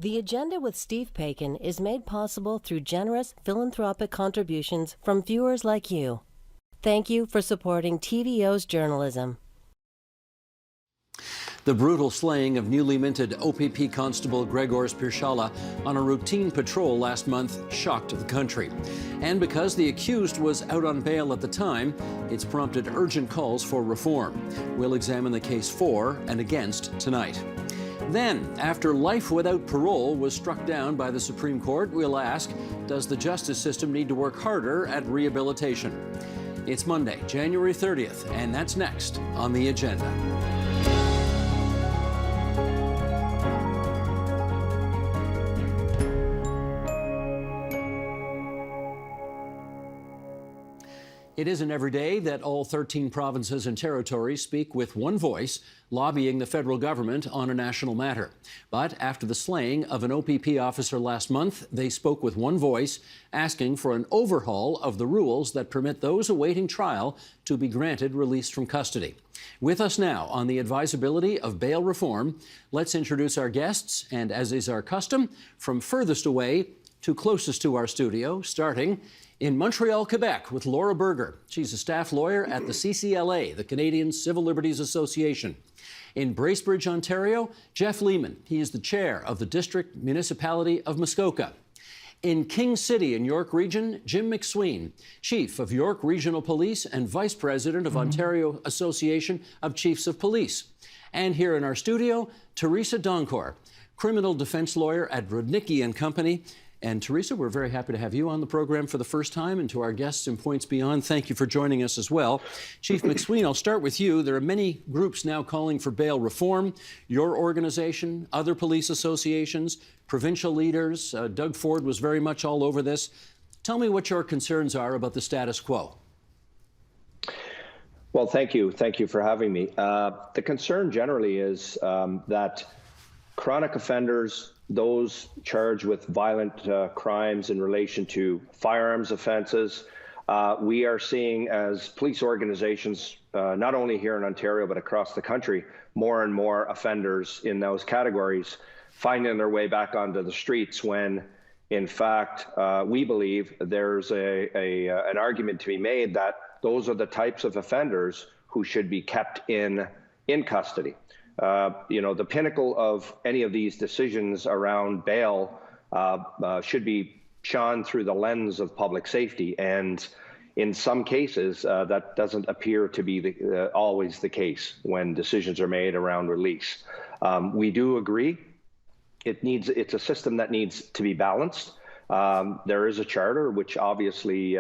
The Agenda with Steve Paikin is made possible through generous philanthropic contributions from viewers like you. Thank you for supporting TVO's journalism. The brutal slaying of newly minted OPP Constable Gregors Pirshala on a routine patrol last month shocked the country. And because the accused was out on bail at the time, it's prompted urgent calls for reform. We'll examine the case for and against tonight. Then, after life without parole was struck down by the Supreme Court, we'll ask, does the justice system need to work harder at rehabilitation? It's Monday, January 30th, and that's next on The Agenda. It isn't every day that all 13 provinces and territories speak with one voice, lobbying the federal government on a national matter. But after the slaying of an OPP officer last month, they spoke with one voice, asking for an overhaul of the rules that permit those awaiting trial to be granted release from custody. With us now on the advisability of bail reform, let's introduce our guests, and as is our custom, from furthest away to closest to our studio, starting in Montreal, Quebec, with Laura Berger. She's a staff lawyer at the CCLA, the Canadian Civil Liberties Association. In Bracebridge, Ontario, Jeff Lehman. He is the chair of the District Municipality of Muskoka. In King City in York Region, Jim McSween, Chief of York Regional Police and Vice President of Ontario Association of Chiefs of Police. And here in our studio, Teresa Doncor, criminal defense lawyer at Rudnicki and Company. And Teresa, we're very happy to have you on the program for the first time, and to our guests in Points Beyond, thank you for joining us as well. Chief McSween, I'll start with you. There are many groups now calling for bail reform. Your organization, other police associations, provincial leaders, Doug Ford was very much all over this. Tell me what your concerns are about the status quo. Well, thank you. Thank you for having me. The concern generally is that chronic offenders, those charged with violent crimes in relation to firearms offenses, we are seeing as police organizations, not only here in Ontario, but across the country, more and more offenders in those categories finding their way back onto the streets when, in fact, we believe there's an argument to be made that those are the types of offenders who should be kept in custody. The pinnacle of any of these decisions around bail should be shone through the lens of public safety. And in some cases, that doesn't appear to be always the case when decisions are made around release. We do agree it's a system that needs to be balanced. There is a charter, which obviously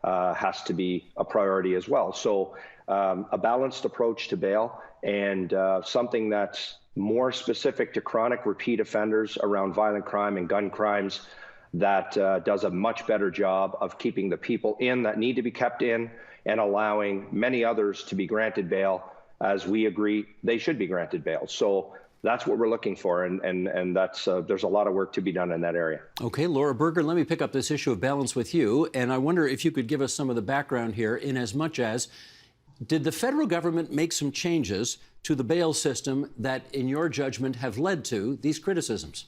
has to be a priority as well. So a balanced approach to bail, and something that's more specific to chronic repeat offenders around violent crime and gun crimes that does a much better job of keeping the people in that need to be kept in and allowing many others to be granted bail as we agree they should be granted bail. So that's what we're looking for, and that's there's a lot of work to be done in that area. Okay, Laura Berger, let me pick up this issue of balance with you, and I wonder if you could give us some of the background here, in as much as, did the federal government make some changes to the bail system that, in your judgment, have led to these criticisms?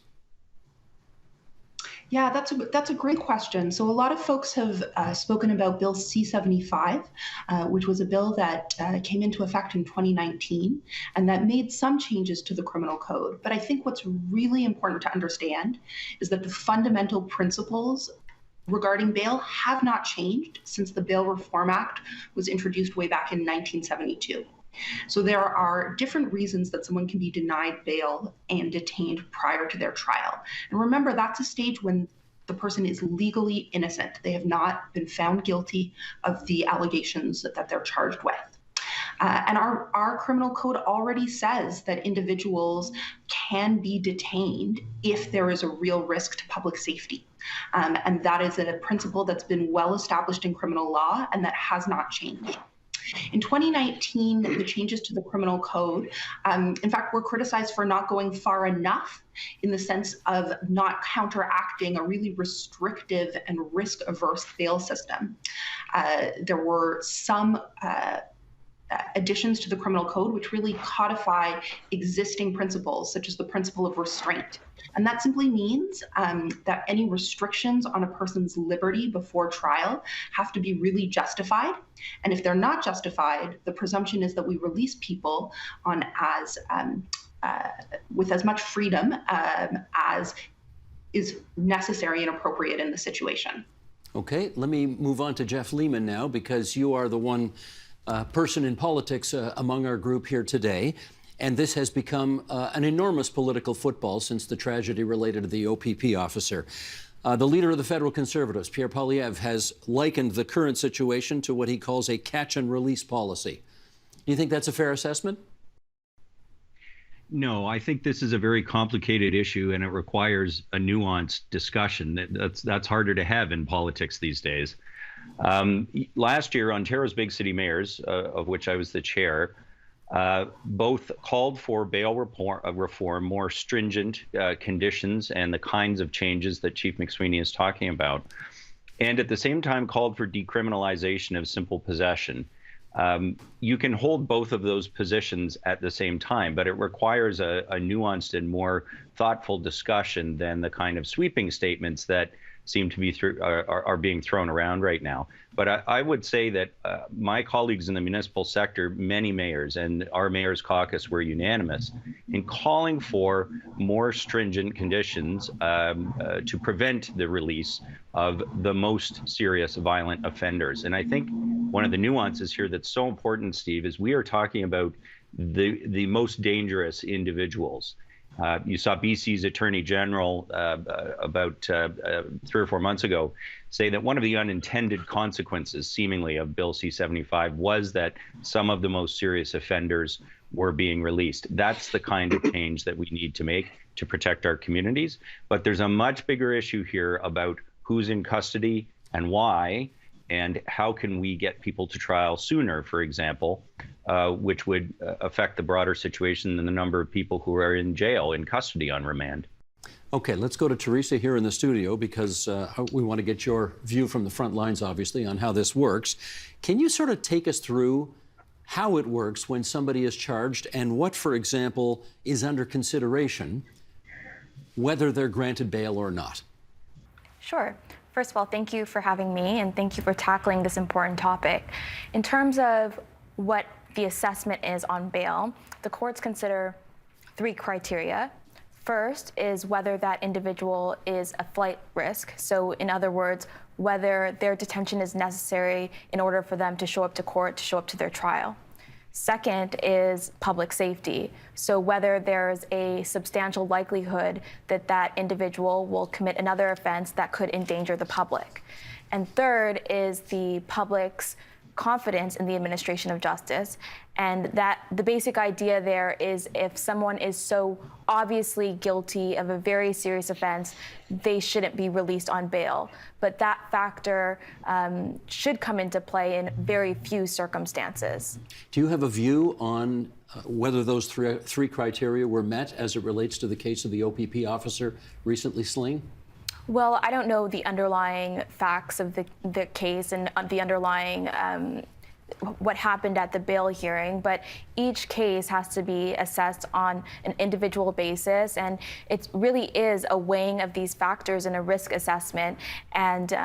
Yeah, that's a great question. So a lot of folks have spoken about Bill C-75, which was a bill that came into effect in 2019, and that made some changes to the criminal code. But I think what's really important to understand is that the fundamental principles regarding bail have not changed since the Bail Reform Act was introduced way back in 1972. So there are different reasons that someone can be denied bail and detained prior to their trial. And remember, that's a stage when the person is legally innocent. They have not been found guilty of the allegations that they're charged with. And our criminal code already says that individuals can be detained if there is a real risk to public safety. And that is a principle that's been well established in criminal law and that has not changed. In 2019, the changes to the criminal code, in fact, were criticized for not going far enough in the sense of not counteracting a really restrictive and risk-averse bail system. There were some additions to the criminal code, which really codify existing principles, such as the principle of restraint. And that simply means that any restrictions on a person's liberty before trial have to be really justified. And if they're not justified, the presumption is that we release people on with as much freedom as is necessary and appropriate in the situation. Okay, let me move on to Jeff Lehman now, because you are the one person in politics among our group here today. And this has become an enormous political football since the tragedy related to the OPP officer. The leader of the federal Conservatives, Pierre Poilievre, has likened the current situation to what he calls a catch and release policy. Do you think that's a fair assessment? No, I think this is a very complicated issue, and it requires a nuanced discussion. That's harder to have in politics these days. Last year, Ontario's big city mayors, of which I was the chair, both called for bail reform, more stringent conditions, and the kinds of changes that Chief McSweeney is talking about, and at the same time called for decriminalization of simple possession. You can hold both of those positions at the same time, but it requires a nuanced and more thoughtful discussion than the kind of sweeping statements that seem to be are being thrown around right now. But I would say that my colleagues in the municipal sector, many mayors, and our mayor's caucus were unanimous in calling for more stringent conditions to prevent the release of the most serious violent offenders. And I think one of the nuances here that's so important, Steve, is we are talking about the most dangerous individuals. You saw BC's Attorney General about 3 or 4 months ago say that one of the unintended consequences, seemingly, of Bill C-75 was that some of the most serious offenders were being released. That's the kind of change that we need to make to protect our communities. But there's a much bigger issue here about who's in custody and why, and how can we get people to trial sooner, for example, which would affect the broader situation than the number of people who are in jail, in custody on remand. Okay, let's go to Teresa here in the studio, because we want to get your view from the front lines, obviously, on how this works. Can you sort of take us through how it works when somebody is charged and what, for example, is under consideration, whether they're granted bail or not? Sure. First of all, thank you for having me, and thank you for tackling this important topic. In terms of what the assessment is on bail, the courts consider 3 criteria. First is whether that individual is a flight risk. So in other words, whether their detention is necessary in order for them to show up to court, to show up to their trial. Second is public safety. So whether there's a substantial likelihood that that individual will commit another offense that could endanger the public. And third is the public's confidence in the administration of justice. And that the basic idea there is, if someone is so obviously guilty of a very serious offense, they shouldn't be released on bail. But that factor should come into play in very few circumstances. Do you have a view on whether those three criteria were met as it relates to the case of the OPP officer recently slain? Well, I don't know the underlying facts of the case and the underlying what happened at the bail hearing, but each case has to be assessed on an individual basis, and it really is a weighing of these factors and a risk assessment. And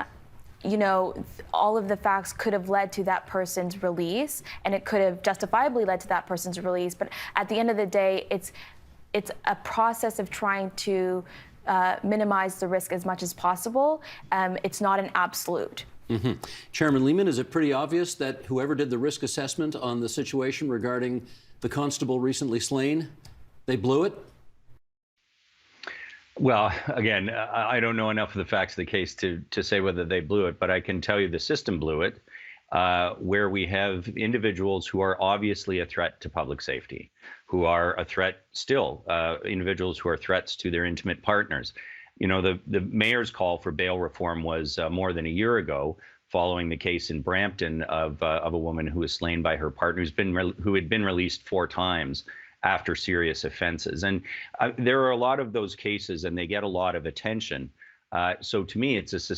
you know, all of the facts could have led to that person's release, and it could have justifiably led to that person's release. But at the end of the day, it's a process of trying to minimize the risk as much as possible. It's not an absolute. Mm-hmm. Chairman Lehman, is it pretty obvious that whoever did the risk assessment on the situation regarding the constable recently slain, they blew it? Well, again, I don't know enough of the facts of the case to say whether they blew it, but I can tell you the system blew it, where we have individuals who are obviously a threat to public safety, who are a threat still, individuals who are threats to their intimate partners. You know, the mayor's call for bail reform was more than a year ago, following the case in Brampton of a woman who was slain by her partner, who had been released 4 times after serious offenses. And there are a lot of those cases, and they get a lot of attention. So to me, it is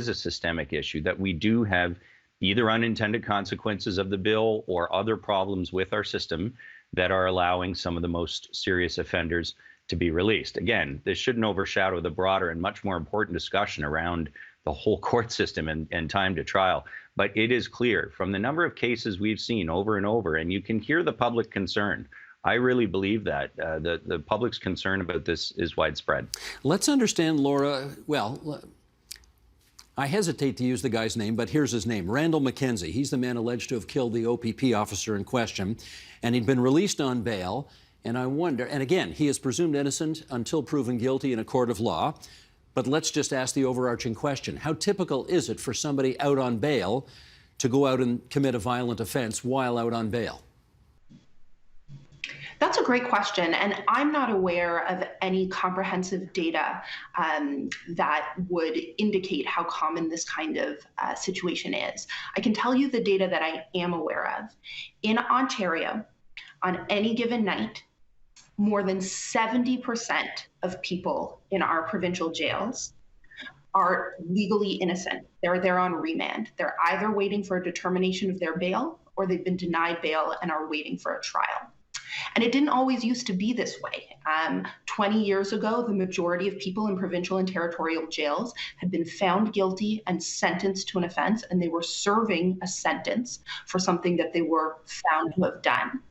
a systemic issue that we do have either unintended consequences of the bill or other problems with our system that are allowing some of the most serious offenders to be released. Again, this shouldn't overshadow the broader and much more important discussion around the whole court system and time to trial. But it is clear from the number of cases we've seen over and over, and you can hear the public concern. I really believe that the public's concern about this is widespread. Let's understand, Laura, well, I hesitate to use the guy's name, but here's his name, Randall McKenzie. He's the man alleged to have killed the OPP officer in question, and he'd been released on bail. And I wonder, and again, he is presumed innocent until proven guilty in a court of law. But let's just ask the overarching question. How typical is it for somebody out on bail to go out and commit a violent offense while out on bail? That's a great question, and I'm not aware of any comprehensive data that would indicate how common this kind of situation is. I can tell you the data that I am aware of. In Ontario, on any given night, more than 70% of people in our provincial jails are legally innocent. They're there on remand. They're either waiting for a determination of their bail or they've been denied bail and are waiting for a trial. And it didn't always used to be this way. 20 years ago, the majority of people in provincial and territorial jails had been found guilty and sentenced to an offense, and they were serving a sentence for something that they were found to have done.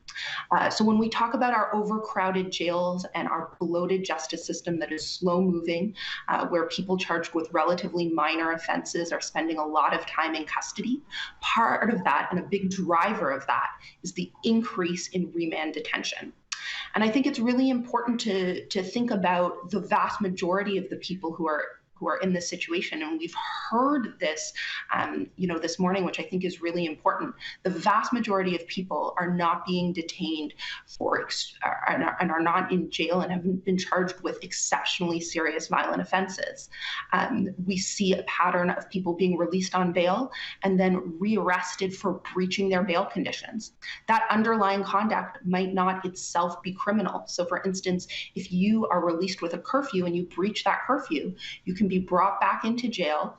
So when we talk about our overcrowded jails and our bloated justice system that is slow moving, where people charged with relatively minor offenses are spending a lot of time in custody, part of that and a big driver of that is the increase in remand detention. And I think it's really important to think about the vast majority of the people who are in this situation. And we've heard this, this morning, which I think is really important. The vast majority of people are not being detained and are not in jail and haven't been charged with exceptionally serious violent offenses. We see a pattern of people being released on bail and then rearrested for breaching their bail conditions. That underlying conduct might not itself be criminal. So for instance, if you are released with a curfew and you breach that curfew, you can be brought back into jail.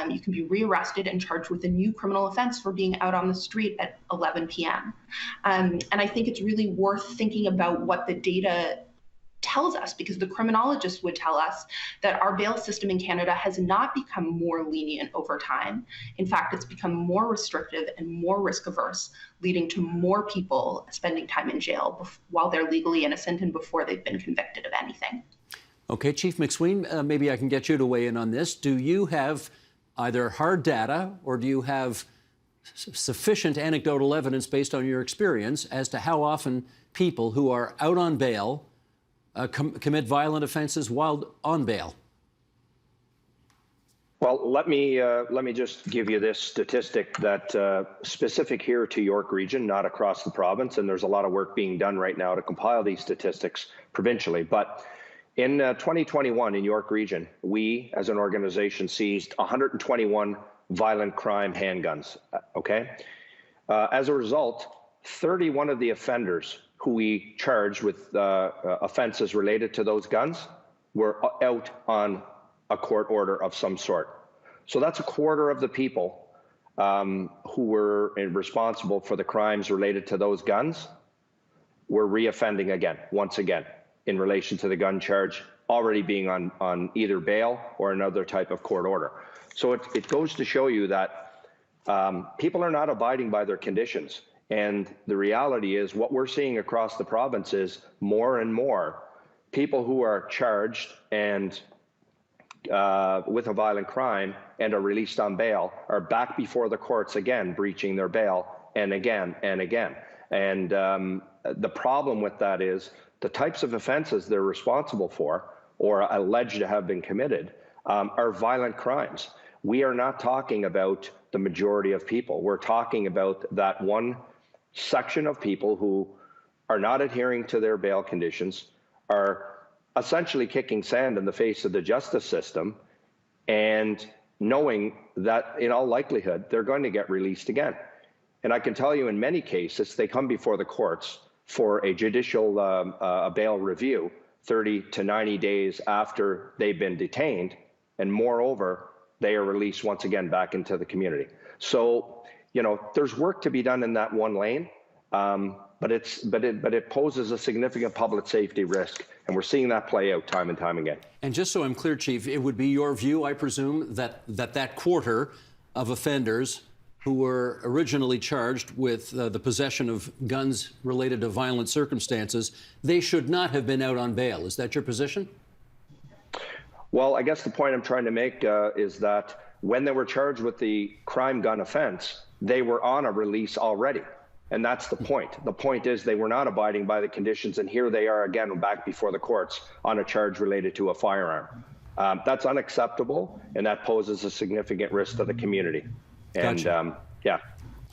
You can be rearrested and charged with a new criminal offense for being out on the street at 11 p.m. And I think it's really worth thinking about what the data tells us, because the criminologists would tell us that our bail system in Canada has not become more lenient over time. In fact, it's become more restrictive and more risk averse, leading to more people spending time in jail while they're legally innocent and before they've been convicted of anything. Okay, Chief McSween, maybe I can get you to weigh in on this. Do you have either hard data or do you have sufficient anecdotal evidence based on your experience as to how often people who are out on bail commit violent offenses while on bail? Well, let me just give you this statistic that specific here to York Region, not across the province, and there's a lot of work being done right now to compile these statistics provincially. But in 2021 in York Region, we as an organization seized 121 violent crime handguns, okay? As a result, 31 of the offenders who we charged with offenses related to those guns were out on a court order of some sort. So that's a quarter of the people who were responsible for the crimes related to those guns were reoffending again, once again, in relation to the gun charge, already being on either bail or another type of court order. So it goes to show you that people are not abiding by their conditions. And the reality is what we're seeing across the province is more and more people who are charged and with a violent crime and are released on bail are back before the courts again, breaching their bail and again and again. And the problem with that is the types of offenses they're responsible for or alleged to have been committed are violent crimes. We are not talking about the majority of people. We're talking about that one section of people who are not adhering to their bail conditions, are essentially kicking sand in the face of the justice system and knowing that in all likelihood, they're going to get released again. And I can tell you in many cases, they come before the courts for a judicial bail review 30 to 90 days after they've been detained. And moreover, they are released once again back into the community. So there's work to be done in that one lane, but it poses a significant public safety risk, and we're seeing that play out time and time again. And just so I'm clear, Chief, it would be your view, I presume, that quarter of offenders who were originally charged with the possession of guns related to violent circumstances, they should not have been out on bail. Is that your position? Well, I guess the point I'm trying to make is that when they were charged with the crime gun offense, they were on a release already. And that's the point. The point is they were not abiding by the conditions, and here they are again back before the courts on a charge related to a firearm. That's unacceptable, and that poses a significant risk to the community. And Gotcha. Yeah.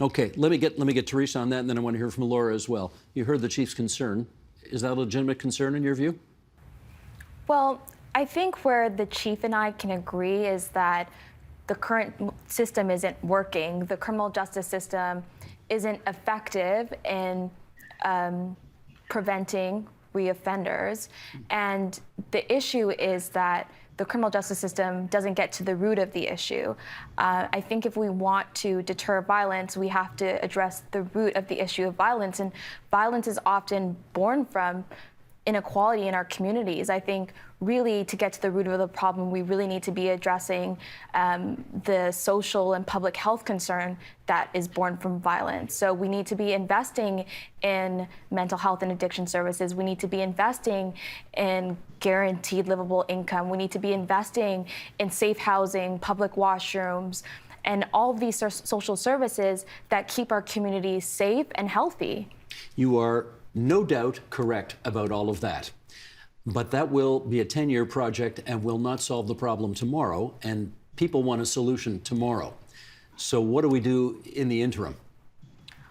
Okay, let me get Teresa on that, and then I want to hear from Laura as well. You heard the Chief's concern. Is that a legitimate concern in your view? Well, I think where the Chief and I can agree is that the current system isn't working. The criminal justice system isn't effective in preventing reoffenders. And the issue is that the criminal justice system doesn't get to the root of the issue. I think if we want to deter violence, we have to address the root of the issue of violence. And violence is often born from inequality in our communities. I think really to get to the root of the problem, we really need to be addressing the social and public health concern that is born from violence. So we need to be investing in mental health and addiction services. We need to be investing in guaranteed livable income. We need to be investing in safe housing, public washrooms, and all of these social services that keep our communities safe and healthy. You are no doubt correct about all of that. But that will be a 10-year project and will not solve the problem tomorrow, and people want a solution tomorrow. So what do we do in the interim?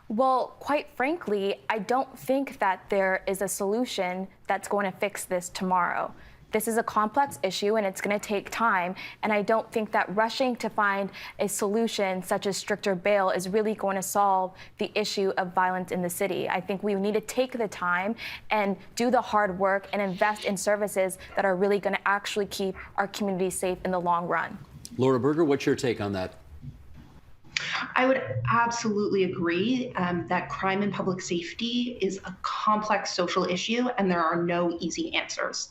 Well, quite frankly, I don't think that there is a solution that's going to fix this tomorrow. This is a complex issue and it's going to take time. And I don't think that rushing to find a solution such as stricter bail is really going to solve the issue of violence in the city. I think we need to take the time and do the hard work and invest in services that are really going to actually keep our communities safe in the long run. Laura Berger, what's your take on that? I would absolutely agree that crime and public safety is a complex social issue, and there are no easy answers.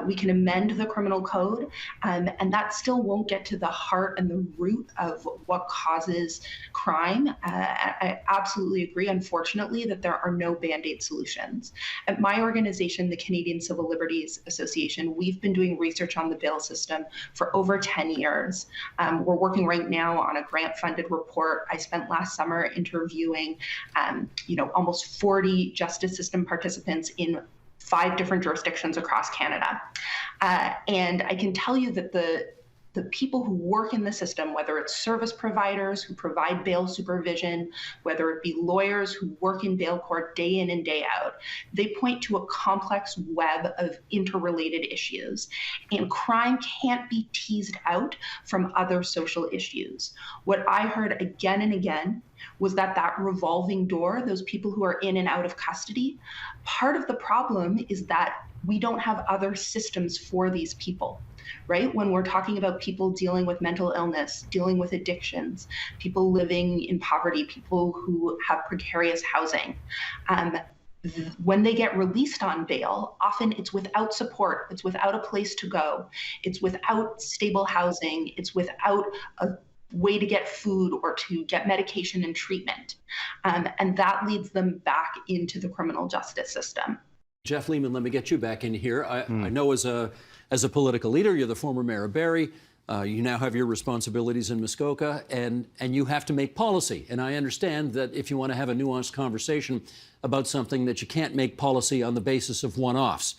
We can amend the criminal code, and that still won't get to the heart and the root of what causes crime. I absolutely agree, unfortunately, that there are no Band-Aid solutions. At my organization, the Canadian Civil Liberties Association, we've been doing research on the bail system for over 10 years. We're working right now on a grant-funded report. I spent last summer interviewing, almost 40 justice system participants in 5 different jurisdictions across Canada. And I can tell you that the people who work in the system, whether it's service providers who provide bail supervision, whether it be lawyers who work in bail court day in and day out, they point to a complex web of interrelated issues. And crime can't be teased out from other social issues. What I heard again and again was that revolving door, those people who are in and out of custody, part of the problem is that we don't have other systems for these people. Right? When we're talking about people dealing with mental illness, dealing with addictions, people living in poverty, people who have precarious housing, when they get released on bail, often it's without support, it's without a place to go, it's without stable housing, it's without a way to get food or to get medication and treatment. And that leads them back into the criminal justice system. Jeff Lehman, let me get you back in here. I know as a political leader, you're the former mayor of Barrie. You now have your responsibilities in Muskoka, and you have to make policy. And I understand that if you want to have a nuanced conversation about something, that you can't make policy on the basis of one-offs,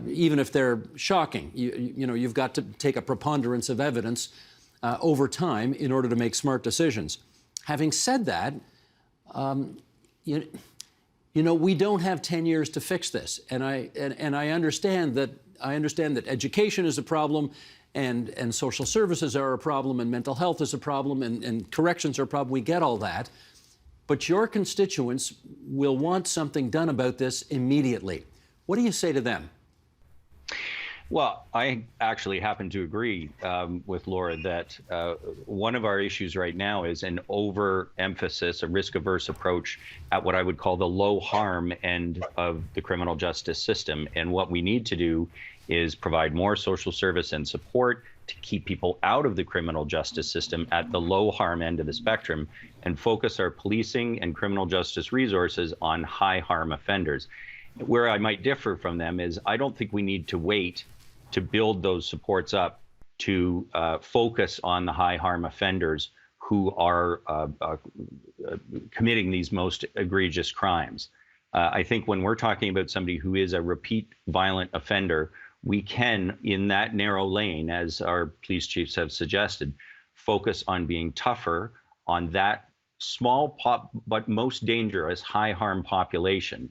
even if they're shocking. You've got to take a preponderance of evidence over time in order to make smart decisions. Having said that, we don't have 10 years to fix this, and I understand that. I understand that education is a problem, and social services are a problem, and mental health is a problem, and corrections are a problem. We get all that. But your constituents will want something done about this immediately. What do you say to them? Well, I actually happen to agree with Laura that one of our issues right now is an overemphasis, a risk-averse approach at what I would call the low harm end of the criminal justice system. And what we need to do is provide more social service and support to keep people out of the criminal justice system at the low harm end of the spectrum and focus our policing and criminal justice resources on high harm offenders. Where I might differ from them is I don't think we need to wait to build those supports up to focus on the high harm offenders who are committing these most egregious crimes. I think when we're talking about somebody who is a repeat violent offender, we can, in that narrow lane, as our police chiefs have suggested, focus on being tougher on that small but most dangerous high harm population,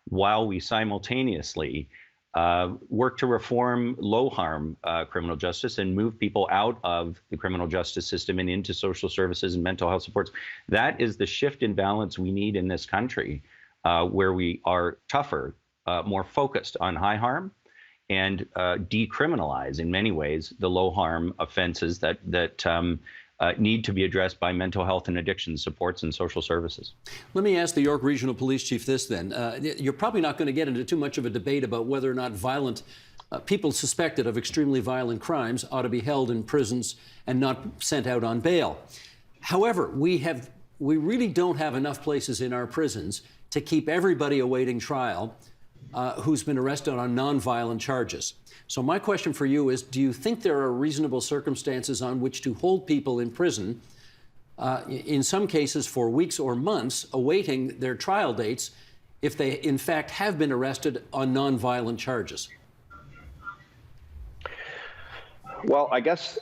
while we simultaneously work to reform low harm criminal justice and move people out of the criminal justice system and into social services and mental health supports. That is the shift in balance we need in this country, where we are tougher, more focused on high harm, and decriminalize in many ways the low harm offenses that need to be addressed by mental health and addiction supports and social services. Let me ask the York Regional Police Chief this then. You're probably not going to get into too much of a debate about whether or not violent people suspected of extremely violent crimes ought to be held in prisons and not sent out on bail. However, we really don't have enough places in our prisons to keep everybody awaiting trial who's been arrested on nonviolent charges. So my question for you is, do you think there are reasonable circumstances on which to hold people in prison, in some cases for weeks or months, awaiting their trial dates, if they in fact have been arrested on nonviolent charges? Well, I guess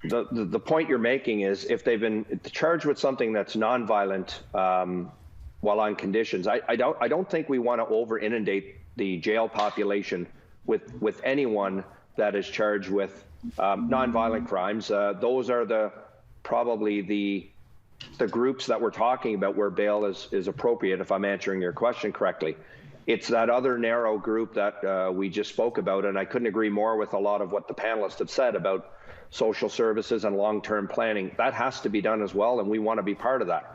the point you're making is if they've been charged with something that's nonviolent while on conditions, I don't think we want to over inundate the jail population with anyone that is charged with nonviolent crimes. Those are probably the groups that we're talking about where bail is appropriate, if I'm answering your question correctly. It's that other narrow group that we just spoke about, and I couldn't agree more with a lot of what the panelists have said about social services and long-term planning. That has to be done as well, and we want to be part of that.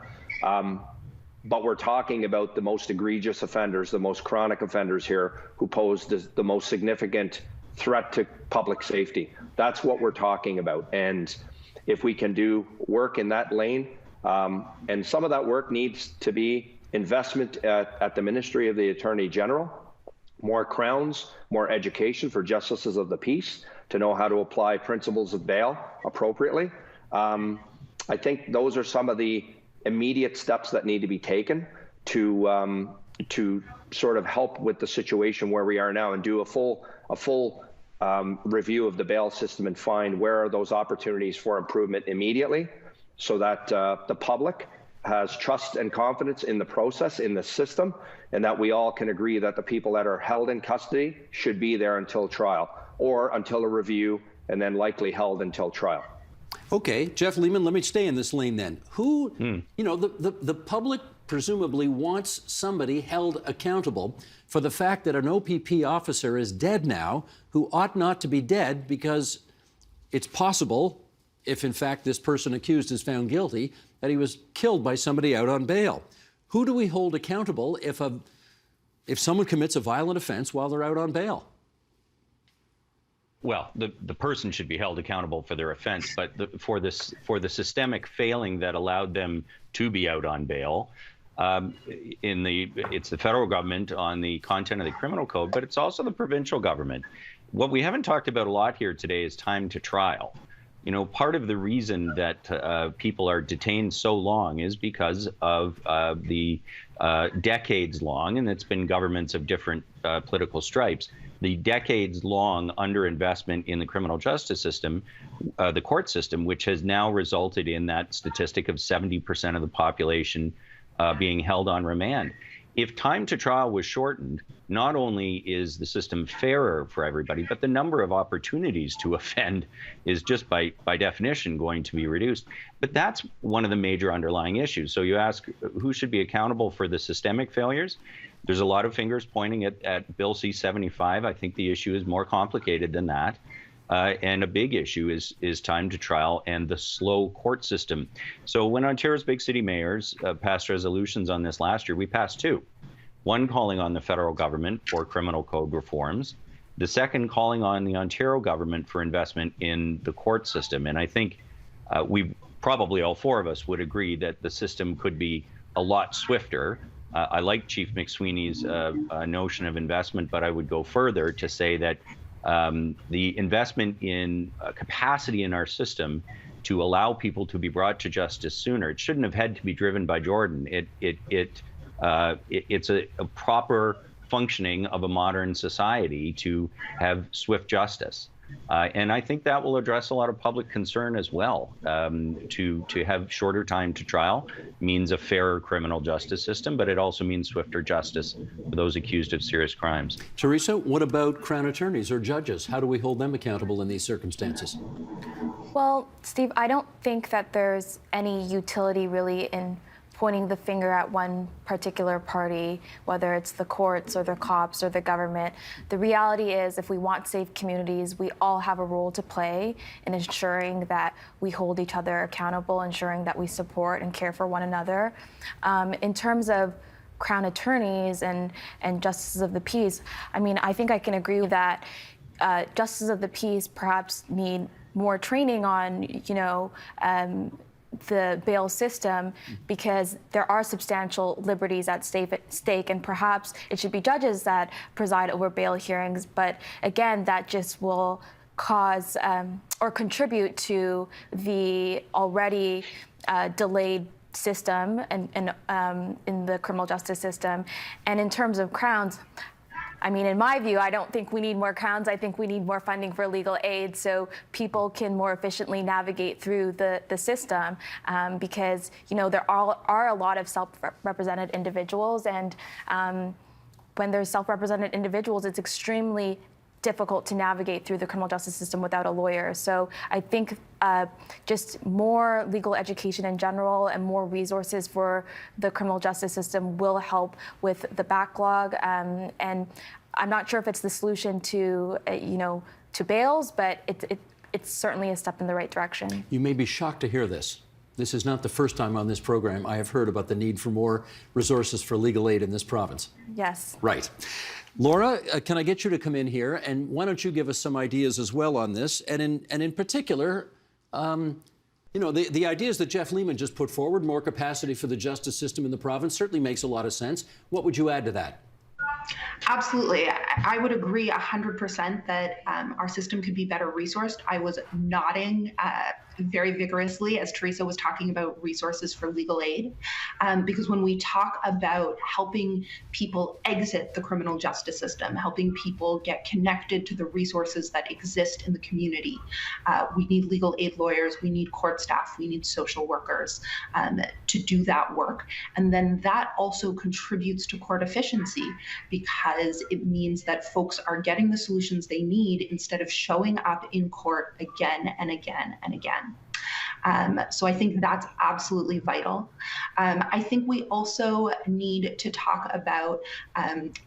But we're talking about the most egregious offenders, the most chronic offenders here who pose the most significant threat to public safety. That's what we're talking about. And if we can do work in that lane, and some of that work needs to be investment at the Ministry of the Attorney General, more crowns, more education for justices of the peace to know how to apply principles of bail appropriately. I think those are some of the immediate steps that need to be taken to sort of help with the situation where we are now and do a full review of the bail system and find where are those opportunities for improvement immediately, so that the public has trust and confidence in the process, in the system, and that we all can agree that the people that are held in custody should be there until trial or until a review and then likely held until trial. Okay, Jeff Lehman, let me stay in this lane then. You know, the public presumably wants somebody held accountable for the fact that an OPP officer is dead now who ought not to be dead, because it's possible, if in fact this person accused is found guilty, that he was killed by somebody out on bail. Who do we hold accountable if someone commits a violent offense while they're out on bail? Well, the person should be held accountable for their offense, but for the systemic failing that allowed them to be out on bail, it's the federal government on the content of the criminal code, but it's also the provincial government. What we haven't talked about a lot here today is time to trial. You know, part of the reason that people are detained so long is because of the decades-long, and it's been governments of different political stripes, the decades-long underinvestment in the criminal justice system, the court system, which has now resulted in that statistic of 70% of the population being held on remand. If time to trial was shortened, not only is the system fairer for everybody, but the number of opportunities to offend is just by definition going to be reduced. But that's one of the major underlying issues. So you ask who should be accountable for the systemic failures? There's a lot of fingers pointing at Bill C-75. I think the issue is more complicated than that. And a big issue is time to trial and the slow court system. So when Ontario's big city mayors passed resolutions on this last year, we passed two. One calling on the federal government for criminal code reforms. The second calling on the Ontario government for investment in the court system. And I think we probably all four of us would agree that the system could be a lot swifter. I like Chief McSweeney's notion of investment, but I would go further to say that the investment in capacity in our system to allow people to be brought to justice sooner, it shouldn't have had to be driven by Jordan. It's a proper functioning of a modern society to have swift justice. And I think that will address a lot of public concern as well. To have shorter time to trial means a fairer criminal justice system, but it also means swifter justice for those accused of serious crimes. Teresa, what about Crown attorneys or judges? How do we hold them accountable in these circumstances? Well, Steve, I don't think that there's any utility really in pointing the finger at one particular party, whether it's the courts or the cops or the government. The reality is, if we want safe communities, we all have a role to play in ensuring that we hold each other accountable, ensuring that we support and care for one another. In terms of Crown attorneys and justices of the peace, I mean, I think I can agree that justices of the peace perhaps need more training on, the bail system, because there are substantial liberties at stake, and perhaps it should be judges that preside over bail hearings. But again, that just will cause or contribute to the already delayed system and in the criminal justice system. And in terms of crowns, I mean, in my view, I don't think we need more crowns. I think we need more funding for legal aid so people can more efficiently navigate through the system, because, there are a lot of self-represented individuals, and when there's self-represented individuals, it's extremely difficult to navigate through the criminal justice system without a lawyer. So I think just more legal education in general and more resources for the criminal justice system will help with the backlog. And I'm not sure if it's the solution to bails, but it's certainly a step in the right direction. You may be shocked to hear this. This is not the first time on this program I have heard about the need for more resources for legal aid in this province. Yes. Right. Laura, can I get you to come in here, and why don't you give us some ideas as well on this, and in particular, the ideas that Jeff Lehman just put forward, more capacity for the justice system in the province, certainly makes a lot of sense. What would you add to that? Absolutely. I would agree 100% that our system could be better resourced. I was nodding very vigorously as Teresa was talking about resources for legal aid, because when we talk about helping people exit the criminal justice system, helping people get connected to the resources that exist in the community, we need legal aid lawyers, we need court staff, we need social workers to do that work. And then that also contributes to court efficiency, because it means that folks are getting the solutions they need instead of showing up in court again and again and again. So I think that's absolutely vital. I think we also need to talk about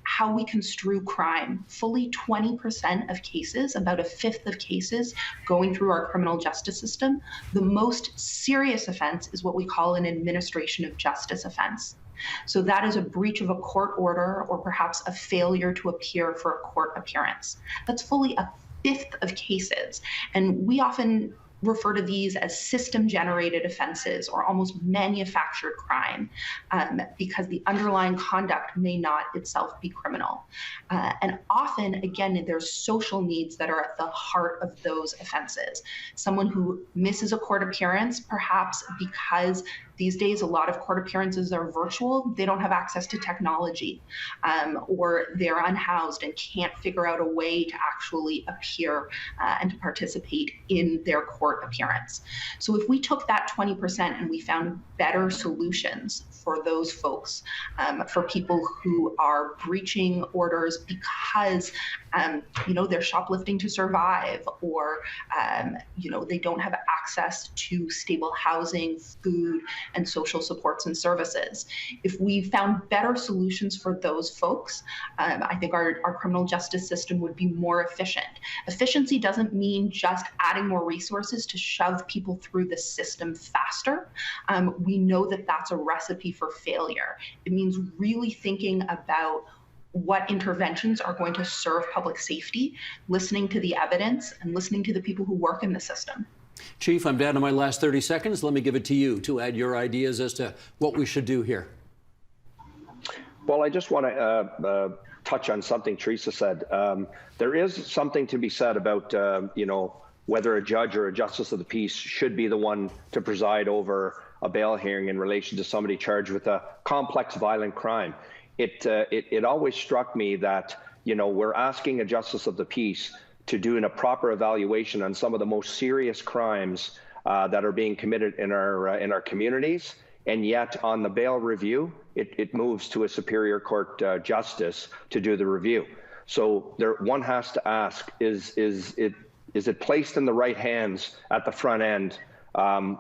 how we construe crime. Fully 20% of cases, about a fifth of cases going through our criminal justice system, the most serious offense is what we call an administration of justice offense. So that is a breach of a court order or perhaps a failure to appear for a court appearance. That's fully a fifth of cases. And we often refer to these as system-generated offenses or almost manufactured crime, because the underlying conduct may not itself be criminal. And often, again, there's social needs that are at the heart of those offenses. Someone who misses a court appearance, perhaps because these days, a lot of court appearances are virtual. They don't have access to technology, or they're unhoused and can't figure out a way to actually appear and to participate in their court appearance. So if we took that 20% and we found better solutions for those folks, for people who are breaching orders because they're shoplifting to survive, or, they don't have access to stable housing, food, and social supports and services. If we found better solutions for those folks, I think our criminal justice system would be more efficient. Efficiency doesn't mean just adding more resources to shove people through the system faster. We know that that's a recipe for failure. It means really thinking about what interventions are going to serve public safety, listening to the evidence, and listening to the people who work in the system. Chief, I'm down to my last 30 seconds. Let me give it to you to add your ideas as to what we should do here. Well, I just want to touch on something Teresa said. There is something to be said about, whether a judge or a justice of the peace should be the one to preside over a bail hearing in relation to somebody charged with a complex violent crime. It always struck me that, we're asking a justice of the peace to do a proper evaluation on some of the most serious crimes that are being committed in our communities, and yet on the bail review, it moves to a superior court justice to do the review. So one has to ask: is it placed in the right hands at the front end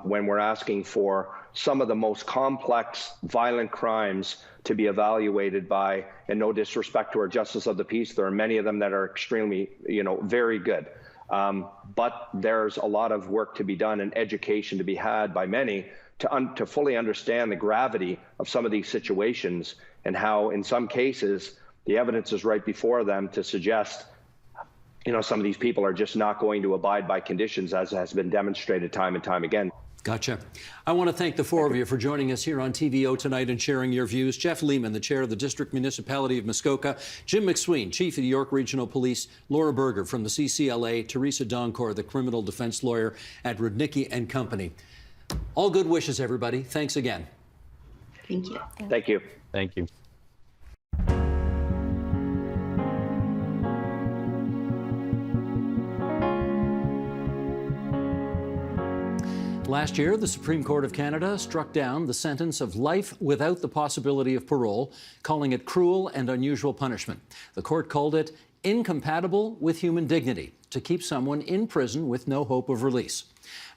when we're asking for some of the most complex violent crimes to be evaluated by, and no disrespect to our justice of the peace, there are many of them that are extremely, very good. But there's a lot of work to be done and education to be had by many to fully understand the gravity of some of these situations, and how in some cases the evidence is right before them to suggest some of these people are just not going to abide by conditions, as has been demonstrated time and time again. Gotcha. I want to thank the four of you for joining us here on TVO tonight and sharing your views. Jeff Lehman, the chair of the District Municipality of Muskoka; Jim McSween, chief of the York Regional Police; Laura Berger from the CCLA; Teresa Doncor, the criminal defense lawyer at Rudnicki and Company. All good wishes, everybody. Thanks again. Thank you. Thank you. Thank you. Last year, the Supreme Court of Canada struck down the sentence of life without the possibility of parole, calling it cruel and unusual punishment. The court called it incompatible with human dignity to keep someone in prison with no hope of release.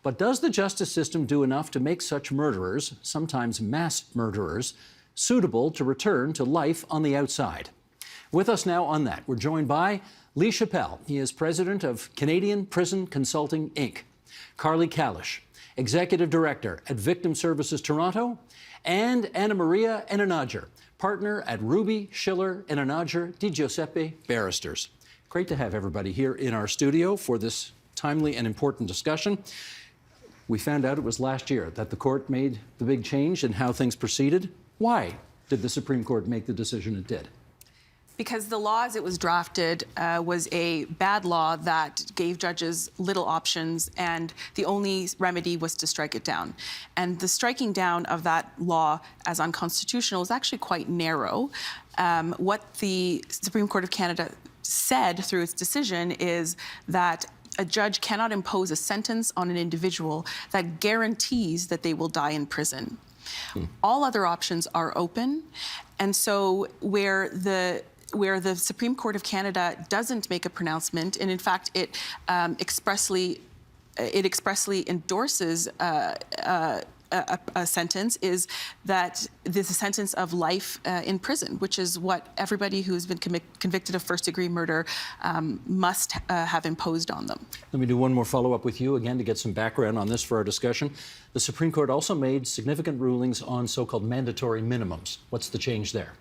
But does the justice system do enough to make such murderers, sometimes mass murderers, suitable to return to life on the outside? With us now on that, we're joined by Lee Chappelle. He is president of Canadian Prison Consulting, Inc. Carly Kalish, Executive Director at Victim Services Toronto, and Anna Maria Enanager, partner at Ruby, Schiller, Enanager, Di Giuseppe Barristers. Great to have everybody here in our studio for this timely and important discussion. We found out it was last year that the court made the big change in how things proceeded. Why did the Supreme Court make the decision it did? Because the law as it was drafted was a bad law that gave judges little options, and the only remedy was to strike it down. And the striking down of that law as unconstitutional is actually quite narrow. What the Supreme Court of Canada said through its decision is that a judge cannot impose a sentence on an individual that guarantees that they will die in prison. All other options are open, and so where the Supreme Court of Canada doesn't make a pronouncement, and in fact it expressly endorses a sentence, is that there's a sentence of life in prison, which is what everybody who's been convicted of first-degree murder must have imposed on them. Let me do one more follow-up with you again to get some background on this for our discussion. The Supreme Court also made significant rulings on so-called mandatory minimums. What's the change there?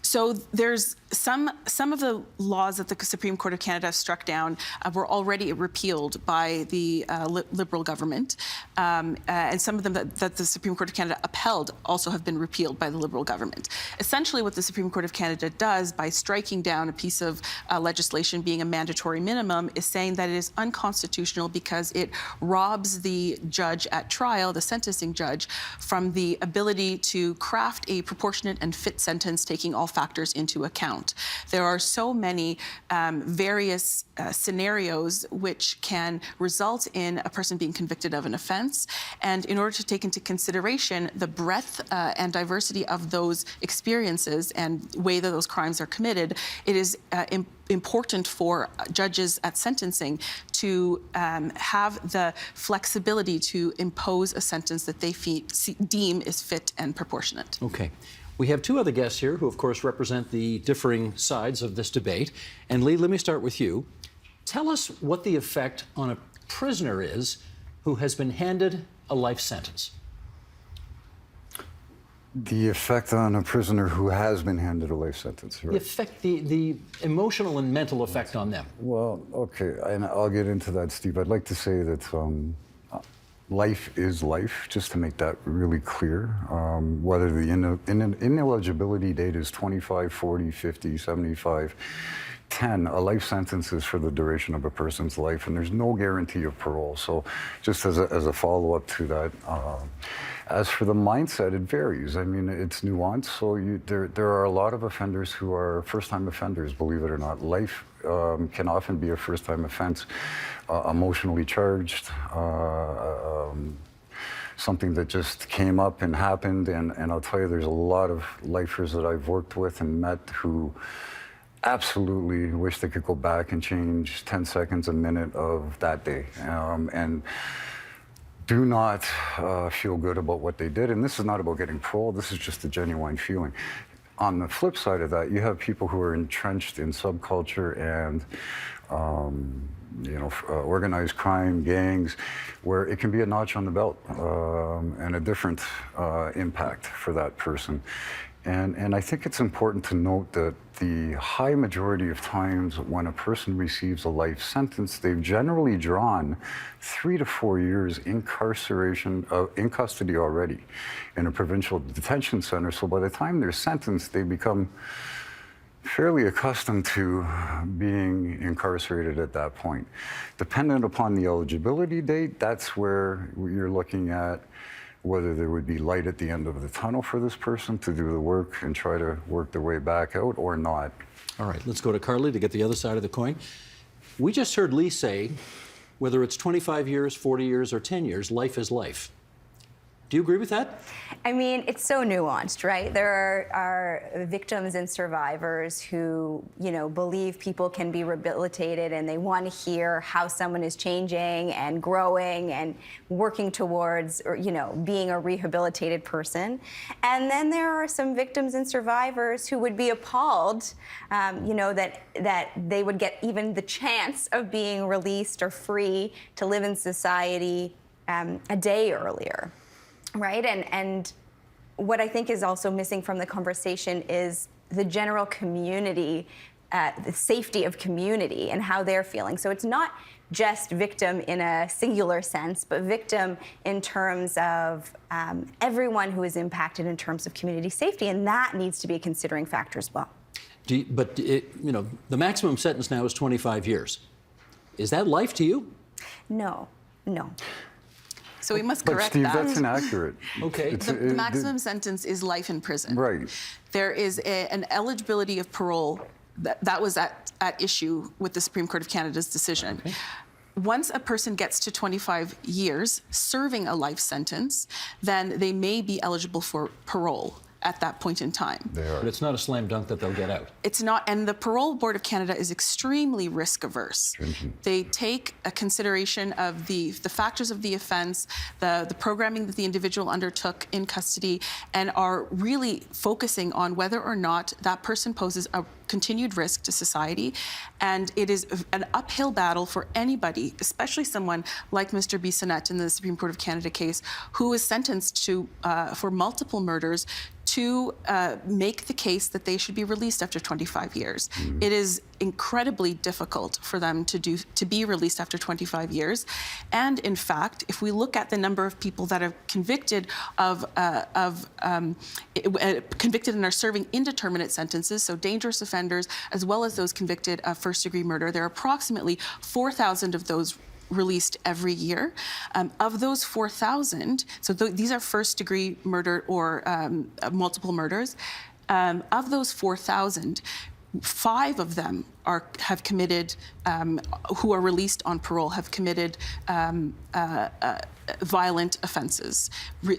So there's some of the laws that the Supreme Court of Canada struck down were already repealed by the Liberal government, and some of them that the Supreme Court of Canada upheld also have been repealed by the Liberal government. Essentially what the Supreme Court of Canada does by striking down a piece of legislation being a mandatory minimum is saying that it is unconstitutional because it robs the judge at trial, the sentencing judge, from the ability to craft a proportionate and fit sentence taking all factors into account. account. There are so many various scenarios which can result in a person being convicted of an offense. And in order to take into consideration the breadth and diversity of those experiences and way that those crimes are committed, it is important for judges at sentencing to have the flexibility to impose a sentence that they deem is fit and proportionate. Okay. We have two other guests here who, of course, represent the differing sides of this debate. And Lee, let me start with you. Tell us what the effect on a prisoner is who has been handed a life sentence. The effect on a prisoner who has been handed a life sentence, right? The effect, the emotional and mental effect on them. Well, okay, and I'll get into that, Steve. I'd like to say that life is life, just to make that really clear. Whether the ineligibility date is 25, 40, 50, 75, 10, a life sentence is for the duration of a person's life, and there's no guarantee of parole. So just as a follow-up to that, as for the mindset, it varies. I mean, it's nuanced. So there are a lot of offenders who are first-time offenders, believe it or not. Life can often be a first-time offense, emotionally charged, something that just came up and happened. And I'll tell you, there's a lot of lifers that I've worked with and met who absolutely wish they could go back and change 10 seconds, a minute of that day. And do not feel good about what they did. And this is not about getting parole. This is just a genuine feeling. On the flip side of that, you have people who are entrenched in subculture and organized crime, gangs, where it can be a notch on the belt and a different impact for that person. And I think it's important to note that the high majority of times when a person receives a life sentence, they've generally drawn 3 to 4 years incarceration, in custody already in a provincial detention center. So by the time they're sentenced, they become fairly accustomed to being incarcerated at that point. Dependent upon the eligibility date, that's where you're looking at whether there would be light at the end of the tunnel for this person to do the work and try to work their way back out or not. All right, let's go to Carly to get the other side of the coin. We just heard Lee say, whether it's 25 years, 40 years, or 10 years, life is life. Do you agree with that? I mean, it's so nuanced, right? There are victims and survivors who, believe people can be rehabilitated, and they want to hear how someone is changing and growing and working towards, being a rehabilitated person. And then there are some victims and survivors who would be appalled, that they would get even the chance of being released or free to live in society a day earlier. Right, and what I think is also missing from the conversation is the general community, the safety of community and how they're feeling. So it's not just victim in a singular sense, but victim in terms of everyone who is impacted in terms of community safety, and that needs to be a considering factor as well. The maximum sentence now is 25 years. Is that life to you? No. So we must correct Steve, that. that's inaccurate. Okay. The maximum sentence is life in prison. Right. There is an eligibility of parole that was at issue with the Supreme Court of Canada's decision. Okay. Once a person gets to 25 years serving a life sentence, then they may be eligible for parole at that point in time. But it's not a slam dunk that they'll get out. It's not, and the Parole Board of Canada is extremely risk averse. They take a consideration of the factors of the offense, the programming that the individual undertook in custody, and are really focusing on whether or not that person poses a continued risk to society. And it is an uphill battle for anybody, especially someone like Mr. Bissonnette in the Supreme Court of Canada case, who is sentenced to for multiple murders, to make the case that they should be released after 25 years. It is incredibly difficult for them to be released after 25 years. And in fact, if we look at the number of people that are convicted convicted and are serving indeterminate sentences, so dangerous offenders, as well as those convicted of first-degree murder, there are approximately 4,000 of those released every year. Of those 4,000, so these are first-degree murder or multiple murders. Of those 4,000, 5 of them have committed, who are released on parole, have committed violent offenses.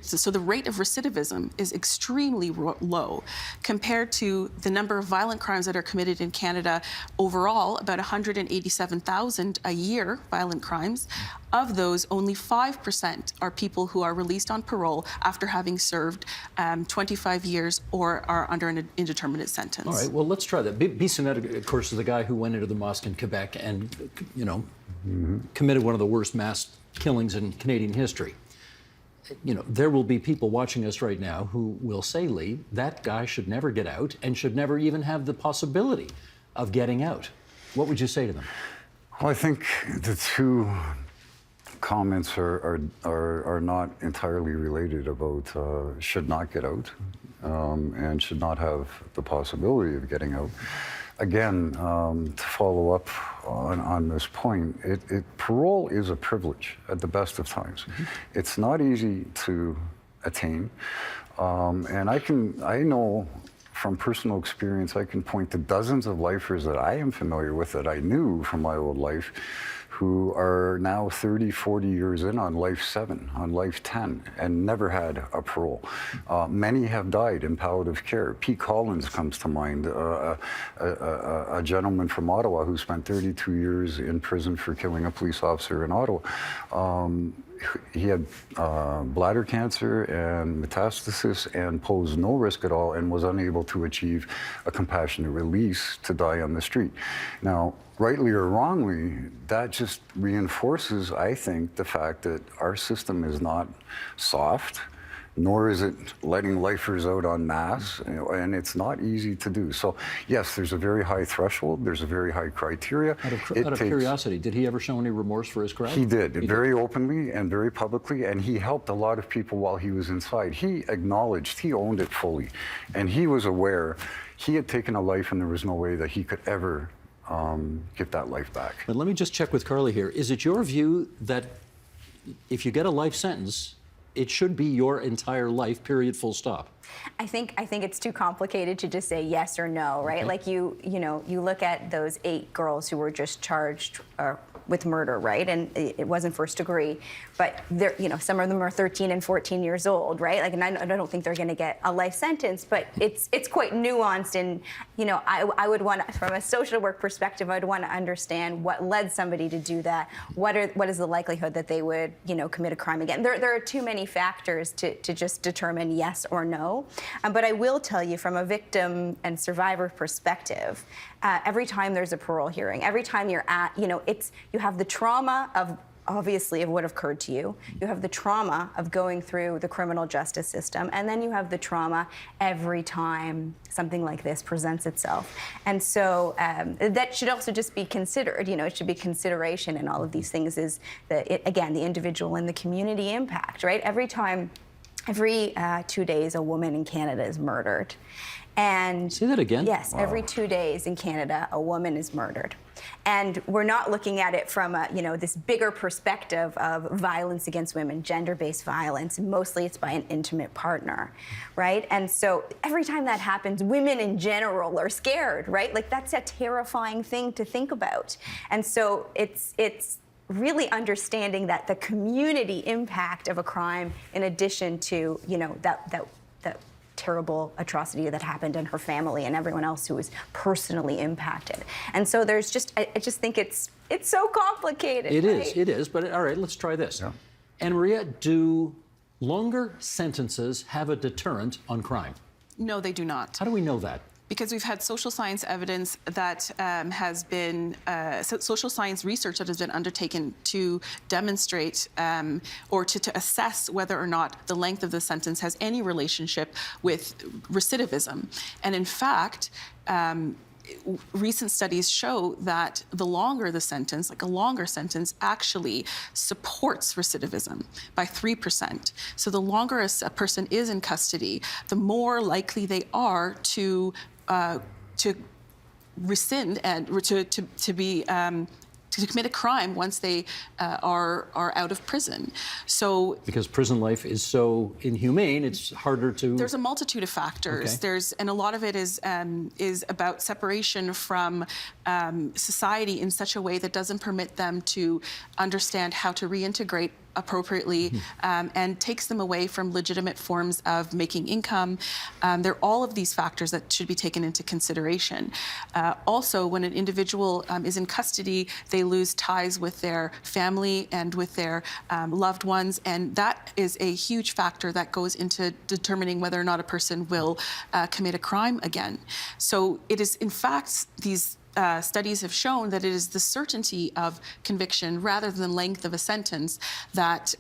So the rate of recidivism is extremely low compared to the number of violent crimes that are committed in Canada overall, about 187,000 a year, violent crimes. Of those, only 5% are people who are released on parole after having served 25 years or are under an indeterminate sentence. All right, well, let's try that. Bissonnette, of course, is the guy who went into the mosque in Quebec and, committed one of the worst mass killings in Canadian history. There will be people watching us right now who will say, Lee, that guy should never get out and should never even have the possibility of getting out. What would you say to them? Well, I think the two comments are not entirely related about should not get out and should not have the possibility of getting out. Again, to follow up on this point, parole is a privilege at the best of times. Mm-hmm. It's not easy to attain, and I know from personal experience, I can point to dozens of lifers that I am familiar with that I knew from my old life who are now 30, 40 years in on life 7, on life 10, and never had a parole. Many have died in palliative care. Pete Collins comes to mind, a gentleman from Ottawa who spent 32 years in prison for killing a police officer in Ottawa. He had bladder cancer and metastasis and posed no risk at all and was unable to achieve a compassionate release to die on the street. Now, rightly or wrongly, that just reinforces, I think, the fact that our system is not soft, nor is it letting lifers out en masse, and it's not easy to do. So, yes, there's a very high threshold, there's a very high criteria. Out of curiosity, did he ever show any remorse for his crime? He did, very openly and very publicly, and he helped a lot of people while he was inside. He acknowledged, he owned it fully, and he was aware he had taken a life and there was no way that he could ever get that life back. But let me just check with Carly here. Is it your view that if you get a life sentence, it should be your entire life, period, full stop? I think it's too complicated to just say yes or no, right? Okay. Like you look at those 8 girls who were just charged with murder, right? And it wasn't first degree, but they're, some of them are 13 and 14 years old, right? Like, and I don't think they're going to get a life sentence, but it's quite nuanced. And I would want, from a social work perspective, I'd want to understand what led somebody to do that. What is the likelihood that they would, commit a crime again? There are too many factors to just determine yes or no. But I will tell you, from a victim and survivor perspective, every time there's a parole hearing, every time you're at, you have the trauma of, obviously, of what occurred to you. You have the trauma of going through the criminal justice system, and then you have the trauma every time something like this presents itself. And so that should also just be considered. It should be consideration in all of these things is, again, the individual and the community impact, right? Every 2 days, a woman in Canada is murdered. And say that again? Yes, wow. Every 2 days in Canada, a woman is murdered. And we're not looking at it from this bigger perspective of violence against women, gender-based violence. Mostly it's by an intimate partner, right? And so every time that happens, women in general are scared, right? Like, that's a terrifying thing to think about. And so it's really understanding that the community impact of a crime, in addition to that terrible atrocity that happened in her family and everyone else who was personally impacted. And so there's I just think it's so complicated. It is. But all right, let's try this. Yeah. Anne Maria, do longer sentences have a deterrent on crime? No, they do not. How do we know that? Because we've had social science evidence that has been, social science research that has been undertaken to demonstrate or to assess whether or not the length of the sentence has any relationship with recidivism. And in fact, recent studies show that the longer the sentence, like a longer sentence, actually supports recidivism by 3%. So the longer a person is in custody, the more likely they are to rescind and to commit a crime once they are out of prison. So because prison life is so inhumane, it's harder to. There's a multitude of factors. Okay. And a lot of it is about separation from society in such a way that doesn't permit them to understand how to reintegrate appropriately and takes them away from legitimate forms of making income. There are all of these factors that should be taken into consideration. Also, when an individual is in custody, they lose ties with their family and with their loved ones, and that is a huge factor that goes into determining whether or not a person will commit a crime again. So it is, in fact, these studies have shown that it is the certainty of conviction rather than the length of a sentence that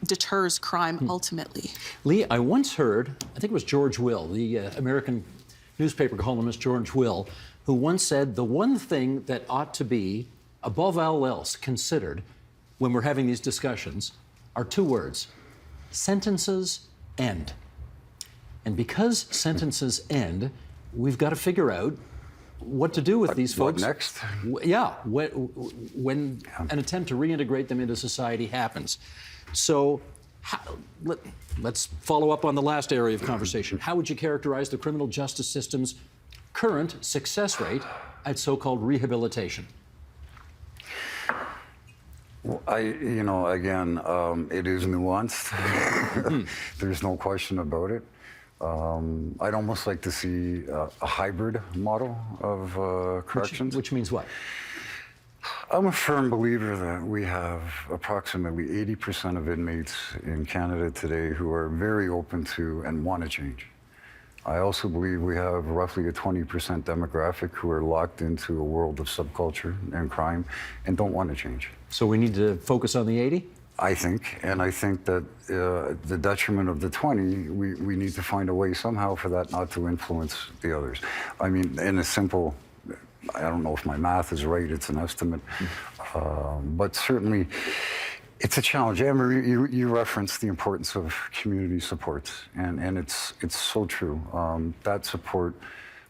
deters crime ultimately. Lee, I once heard, I think it was George Will, the American newspaper columnist George Will, who once said the one thing that ought to be, above all else, considered when we're having these discussions are two words: sentences end. And because sentences end, we've got to figure out what to do with these folks. What next? When an attempt to reintegrate them into society happens. So let's follow up on the last area of conversation. How would you characterize the criminal justice system's current success rate at so-called rehabilitation? Well, again, it is nuanced. There's no question about it. I'd almost like to see a hybrid model of corrections. Which means what? I'm a firm believer that we have approximately 80% of inmates in Canada today who are very open to and want to change. I also believe we have roughly a 20% demographic who are locked into a world of subculture and crime and don't want to change. So we need to focus on the 80? I think, and I think that the detriment of the 20, we need to find a way somehow for that not to influence the others. I mean, in a simple, I don't know if my math is right, it's an estimate, but certainly it's a challenge. Amber, you referenced the importance of community supports, and it's so true. That support,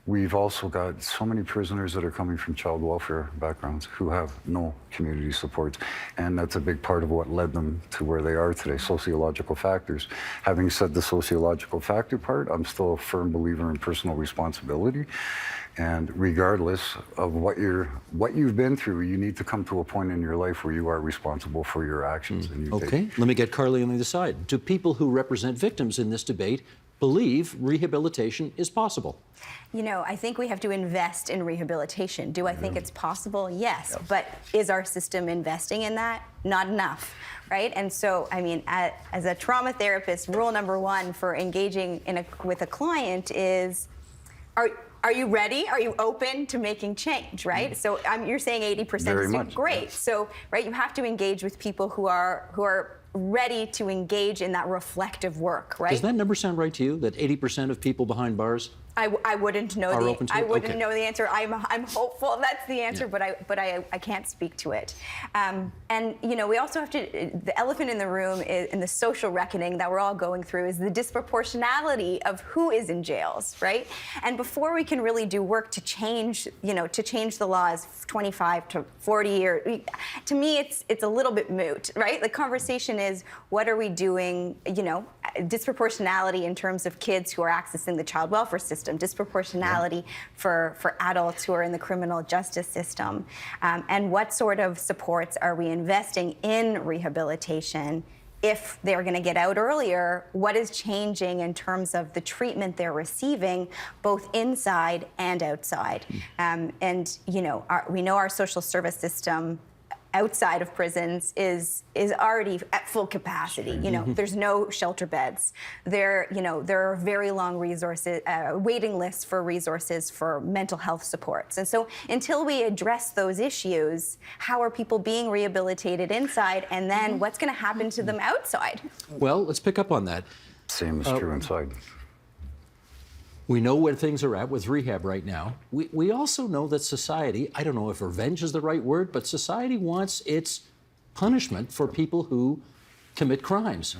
we've also got so many prisoners that are coming from child welfare backgrounds who have no community supports, and that's a big part of what led them to where they are today, sociological factors. Having said the sociological factor part, I'm still a firm believer in personal responsibility, and regardless of what you've been through, you need to come to a point in your life where you are responsible for your actions. And you okay, let me get Carly on the other side. Do people who represent victims in this debate believe rehabilitation is possible? You know, I think we have to invest in rehabilitation. Do I think it's possible? Yes. But is our system investing in that? Not enough, right? And so, I mean, as a trauma therapist, rule number one for engaging with a client is, are you ready? Are you open to making change, right? So you're saying 80% Very is much. Great. So, right, you have to engage with people who are ready to engage in that reflective work, right? Does that number sound right to you, that 80% of people behind bars I wouldn't know are open to it? I wouldn't Okay. know the answer. I'm hopeful that's the answer, but I can't speak to it. And you know, we also have to. The elephant in the room is, in the social reckoning that we're all going through, is the disproportionality of who is in jails, right? And before we can really do work to change, the laws 25 to 40 years, to me it's a little bit moot, right? The conversation is, what are we doing? Disproportionality in terms of kids who are accessing the child welfare system, disproportionality for adults who are in the criminal justice system, and what sort of supports are we investing in rehabilitation? If they're going to get out earlier, what is changing in terms of the treatment they're receiving, both inside and outside? And we know our social service system outside of prisons is already at full capacity. There's no shelter beds. There are very long waiting lists for resources for mental health supports. And so until we address those issues, how are people being rehabilitated inside, and then what's going to happen to them outside? Well, let's pick up on that. Same is true inside. We know where things are at with rehab right now. We also know that society, I don't know if revenge is the right word, but society wants its punishment for people who commit crimes.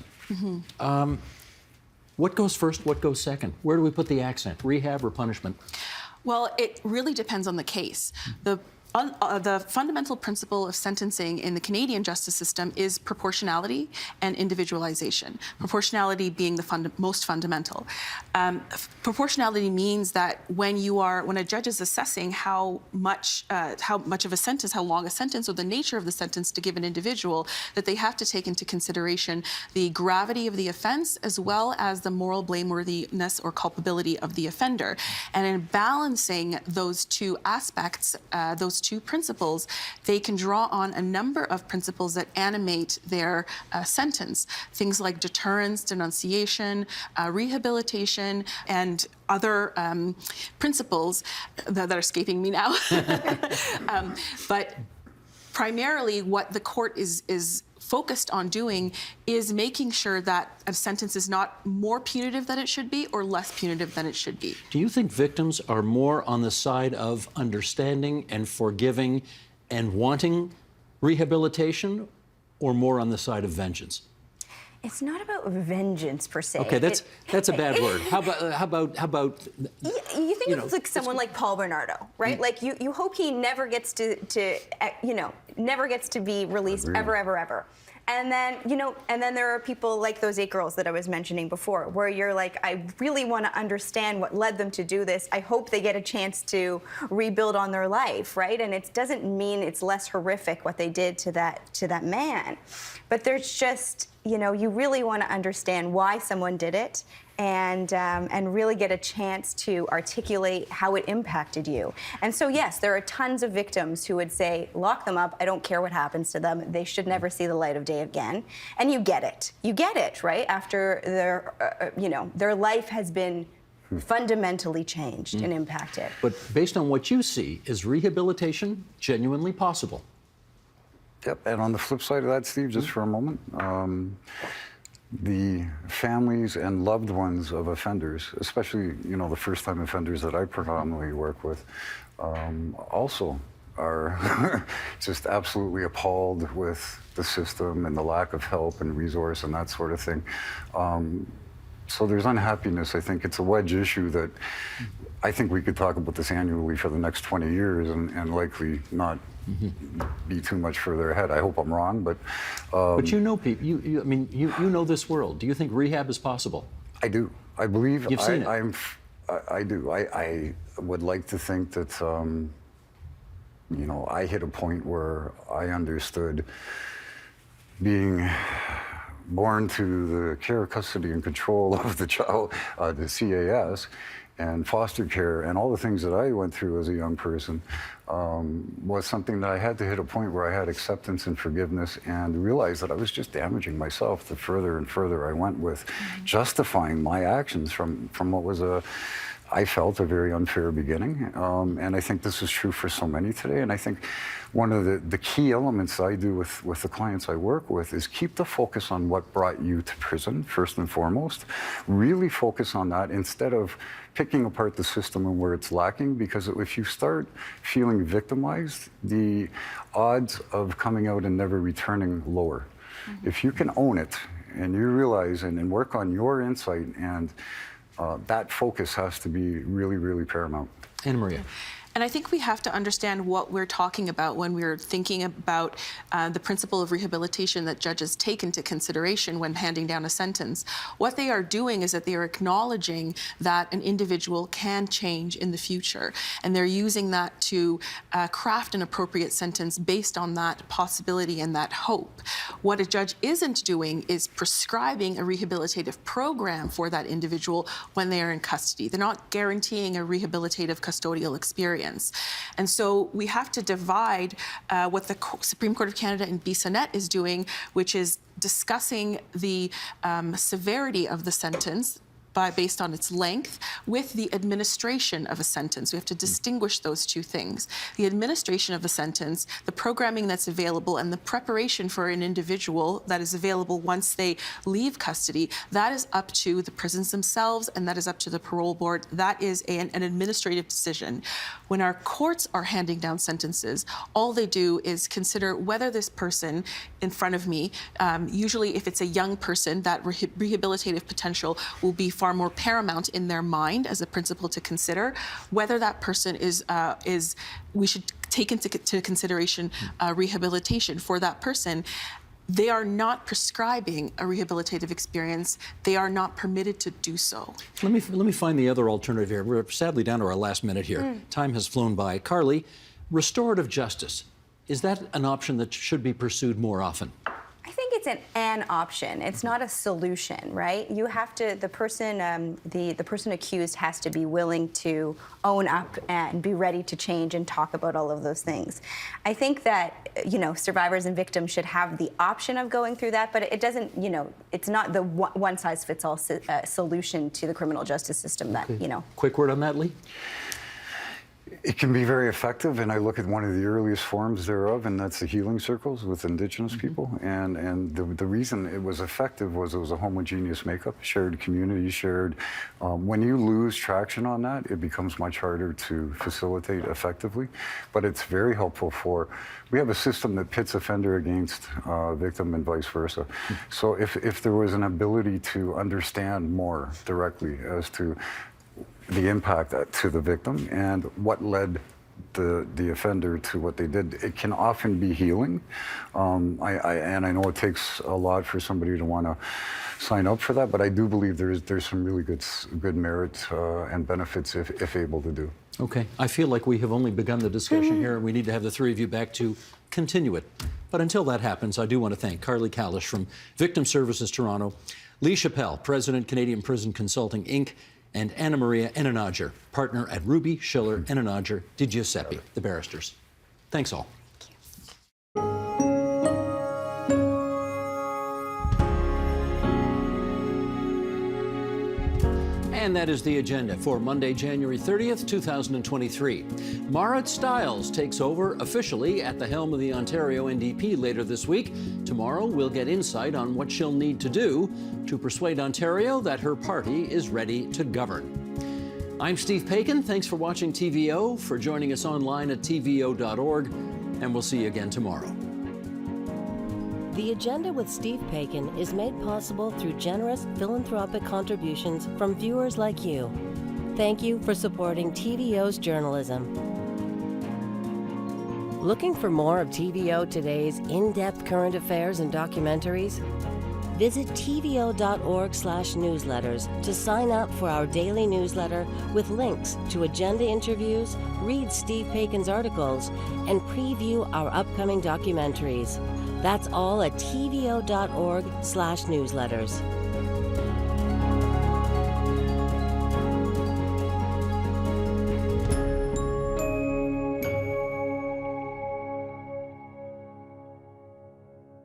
What goes first? What goes second? Where do we put the accent? Rehab or punishment? Well, it really depends on the case. The fundamental principle of sentencing in the Canadian justice system is proportionality and individualization. Proportionality being the most fundamental. Proportionality means that when a judge is assessing how much of a sentence, how long a sentence, or the nature of the sentence to give an individual, that they have to take into consideration the gravity of the offense as well as the moral blameworthiness or culpability of the offender. And in balancing those two aspects, those two principles, they can draw on a number of principles that animate their sentence. Things like deterrence, denunciation, rehabilitation, and other principles that are escaping me now. But primarily what the court is focused on doing is making sure that a sentence is not more punitive than it should be or less punitive than it should be. Do you think victims are more on the side of understanding and forgiving and wanting rehabilitation, or more on the side of vengeance? It's not about vengeance per se. Okay, that's a bad word. How about? You think of like someone like Paul Bernardo, right? Like you hope he never gets to never gets to be released ever. And then there are people like those 8 girls that I was mentioning before, where you're like, I really want to understand what led them to do this. I hope they get a chance to rebuild on their life, right? And it doesn't mean it's less horrific what they did to that man, but there's just, you really want to understand why someone did it, and really get a chance to articulate how it impacted you. And so, yes, there are tons of victims who would say, lock them up, I don't care what happens to them, they should never see the light of day again. And you get it, right? After their life has been fundamentally changed and impacted. But based on what you see, is rehabilitation genuinely possible? Yep, and on the flip side of that, Steve, just for a moment, the families and loved ones of offenders, especially, the first-time offenders that I predominantly work with, also are just absolutely appalled with the system and the lack of help and resource and that sort of thing. So there's unhappiness. I think it's a wedge issue that I think we could talk about this annually for the next 20 years and likely not be too much further ahead. I hope I'm wrong, but you know people. You know this world. Do you think rehab is possible? I do. I believe. You've seen it. I do. I would like to think that I hit a point where I understood being born to the care, custody, and control of the child, the CAS, and foster care, and all the things that I went through as a young person, was something that I had to hit a point where I had acceptance and forgiveness, and realized that I was just damaging myself the further and further I went with justifying my actions from what was I felt a very unfair beginning. And I think this is true for so many today. And I think one of the key elements I do with the clients I work with is keep the focus on what brought you to prison, first and foremost. Really focus on that instead of picking apart the system and where it's lacking, because if you start feeling victimized, the odds of coming out and never returning lower. If you can own it and you realize and work on your insight, and that focus has to be really, really paramount. Anna Maria. And I think we have to understand what we're talking about when we're thinking about the principle of rehabilitation that judges take into consideration when handing down a sentence. What they are doing is that they are acknowledging that an individual can change in the future, and they're using that to craft an appropriate sentence based on that possibility and that hope. What a judge isn't doing is prescribing a rehabilitative program for that individual when they are in custody. They're not guaranteeing a rehabilitative custodial experience. And so we have to divide what the Supreme Court of Canada in Bissonnette is doing, which is discussing the severity of the sentence based on its length, with the administration of a sentence. We have to distinguish those two things. The administration of a sentence, the programming that's available, and the preparation for an individual that is available once they leave custody, that is up to the prisons themselves, and that is up to the parole board. That is an administrative decision. When our courts are handing down sentences, all they do is consider whether this person in front of me, usually if it's a young person, that rehabilitative potential will be far more paramount in their mind as a principle to consider. Whether that person we should take into consideration rehabilitation for that person. They are not prescribing a rehabilitative experience. They are not permitted to do so. Let me find the other alternative here. We're sadly down to our last minute here. Time has flown by. Carly, restorative justice, is that an option that should be pursued more often? I think it's an option. It's not a solution, right? You have to, the person accused has to be willing to own up and be ready to change and talk about all of those things. I think that, you know, survivors and victims should have the option of going through that, but it doesn't, you know, it's not the one-size-fits-all solution to the criminal justice system that, you know. Quick word on that, Lee? It can be very effective, and I look at one of the earliest forms thereof, and that's the healing circles with Indigenous people. And the reason it was effective was it was a homogeneous makeup, shared community, shared. When you lose traction on that, it becomes much harder to facilitate effectively. But it's very helpful for, we have a system that pits offender against victim and vice versa. So if there was an ability to understand more directly as to the impact to the victim and what led the offender to what they did, it can often be healing. And I know it takes a lot for somebody to want to sign up for that, but I do believe there's some really good merit and benefits if able to do. Okay, I feel like we have only begun the discussion here, and we need to have the three of you back to continue it. But until that happens, I do want to thank Carly Kalish from Victim Services Toronto, Lee Chappelle, President, Canadian Prison Consulting, Inc., and Anna Maria Enanager, partner at Ruby, Schiller, Enanager, Di Giuseppe, the barristers. Thanks all. And that is the agenda for Monday, January 30th, 2023. Marit Stiles takes over officially at the helm of the Ontario NDP later this week. Tomorrow, we'll get insight on what she'll need to do to persuade Ontario that her party is ready to govern. I'm Steve Paikin. Thanks for watching TVO, for joining us online at TVO.org, and we'll see you again tomorrow. The Agenda with Steve Paikin is made possible through generous philanthropic contributions from viewers like you. Thank you for supporting TVO's journalism. Looking for more of TVO Today's in-depth current affairs and documentaries? Visit tvo.org/newsletters to sign up for our daily newsletter with links to agenda interviews, read Steve Paikin's articles, and preview our upcoming documentaries. That's all at tvo.org/newsletters.